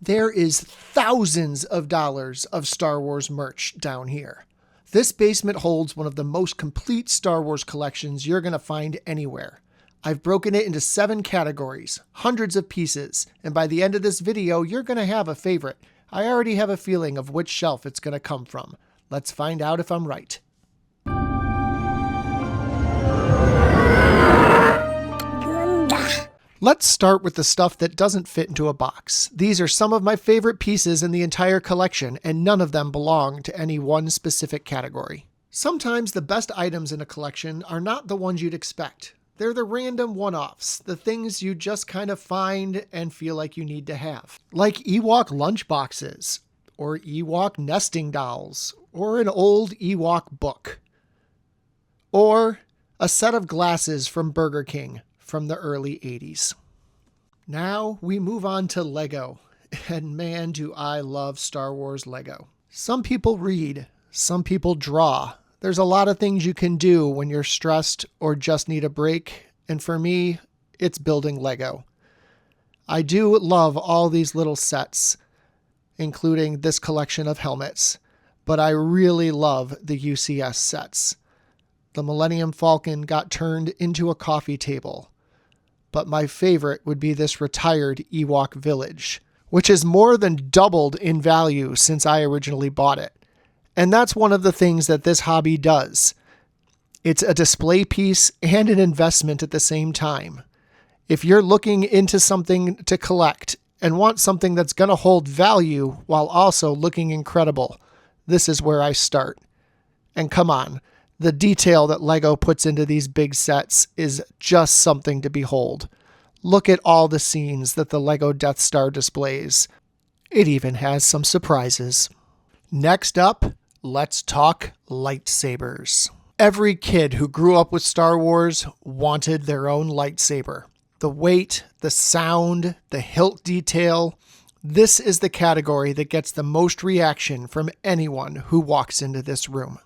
There is thousands of dollars of Star Wars merch down here. This basement holds one of the most complete Star Wars collections you're going to find anywhere. I've broken it into 7 categories, hundreds of pieces, and by the end of this video, you're going to have a favorite. I already have a feeling of which shelf it's going to come from. Let's find out if I'm right. Let's start with the stuff that doesn't fit into a box. These are some of my favorite pieces in the entire collection, and none of them belong to any one specific category. Sometimes the best items in a collection are not the ones you'd expect. They're the random one-offs, the things you just kind of find and feel like you need to have. Like Ewok lunchboxes, or Ewok nesting dolls, or an old Ewok book. Or a set of glasses from Burger King from the early 80s. Now we move on to Lego, and man do I love Star Wars Lego. Some people read, some people draw. There's a lot of things you can do when you're stressed or just need a break, and for me, it's building Lego. I do love all these little sets, including this collection of helmets, but I really love the UCS sets. The Millennium Falcon got turned into a coffee table, but my favorite would be this retired Ewok village, which has more than doubled in value since I originally bought it. And that's one of the things that this hobby does. It's a display piece and an investment at the same time. If you're looking into something to collect and want something that's going to hold value while also looking incredible, this is where I start. And come on, the detail that Lego puts into these big sets is just something to behold. Look at all the scenes that the Lego Death Star displays. It even has some surprises. Next up, let's talk lightsabers. Every kid who grew up with Star Wars wanted their own lightsaber. The weight, the sound, the hilt detail. This is the category that gets the most reaction from anyone who walks into this room.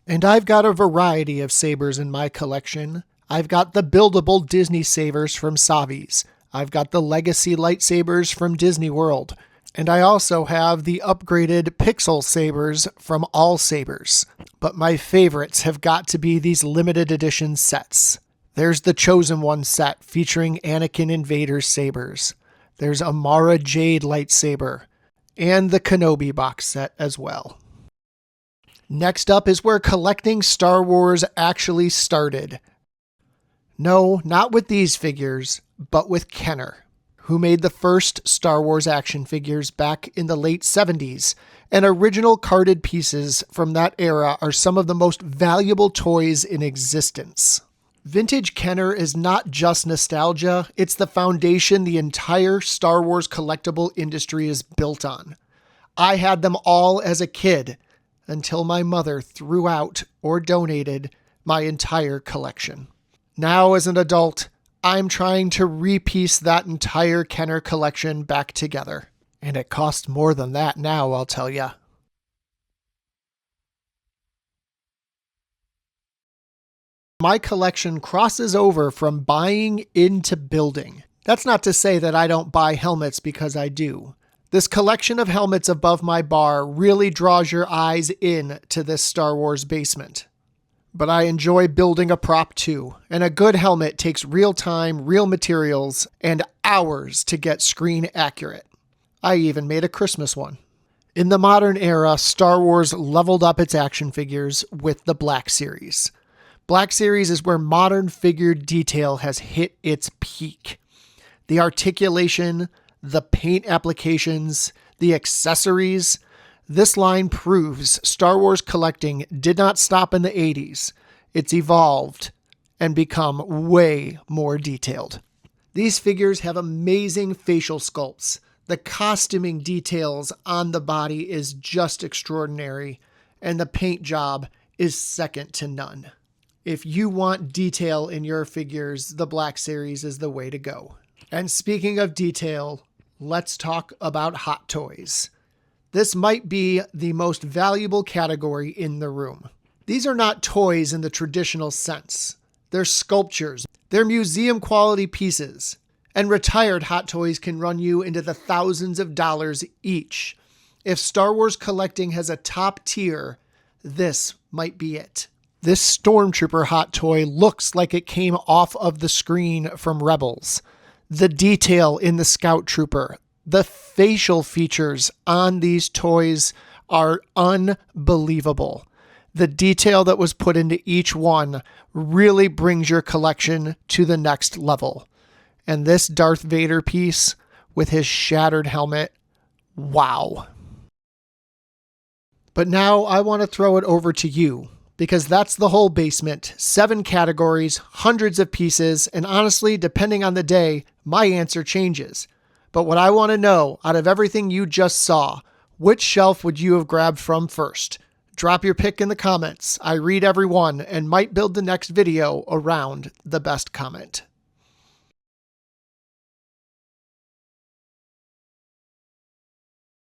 And I've got a variety of sabers in my collection. I've got the buildable Disney sabers from Savi's. I've got the legacy lightsabers from Disney World. And I also have the upgraded pixel sabers from All Sabers. But my favorites have got to be these limited edition sets. There's the Chosen One set featuring Anakin and Vader's sabers. There's a Mara Jade lightsaber. And the Kenobi box set as well. Next up is where collecting Star Wars actually started. No, not with these figures, but with Kenner, who made the first Star Wars action figures back in the late 70s, and original carded pieces from that era are some of the most valuable toys in existence. Vintage Kenner is not just nostalgia, it's the foundation the entire Star Wars collectible industry is built on. I had them all as a kid, until my mother threw out or donated my entire collection. Now as an adult, I'm trying to repiece that entire Kenner collection back together. And it costs more than that now, I'll tell ya. My collection crosses over from buying into building. That's not to say that I don't buy helmets, because I do. This collection of helmets above my bar really draws your eyes in to this Star Wars basement. But I enjoy building a prop too, and a good helmet takes real time, real materials, and hours to get screen accurate. I even made a Christmas one. In the modern era, Star Wars leveled up its action figures with the Black Series. Black Series is where modern figure detail has hit its peak. The articulation, the paint applications, the accessories. This line proves Star Wars collecting did not stop in the 80s. It's evolved and become way more detailed. These figures have amazing facial sculpts. The costuming details on the body is just extraordinary, and the paint job is second to none. If you want detail in your figures, the Black Series is the way to go. And speaking of detail, let's talk about Hot Toys. This might be the most valuable category in the room. These are not toys in the traditional sense. They're sculptures. They're museum quality pieces. And retired Hot Toys can run you into the thousands of dollars each. If Star Wars collecting has a top tier, this might be it. This Stormtrooper Hot Toy looks like it came off of the screen from Rebels. The detail in the Scout Trooper, the facial features on these toys are unbelievable. The detail that was put into each one really brings your collection to the next level. And this Darth Vader piece with his shattered helmet, wow. But now I want to throw it over to you, because that's the whole basement. 7 categories, hundreds of pieces, and honestly, depending on the day, my answer changes. But what I want to know, out of everything you just saw, which shelf would you have grabbed from first? Drop your pick in the comments. I read every one and might build the next video around the best comment.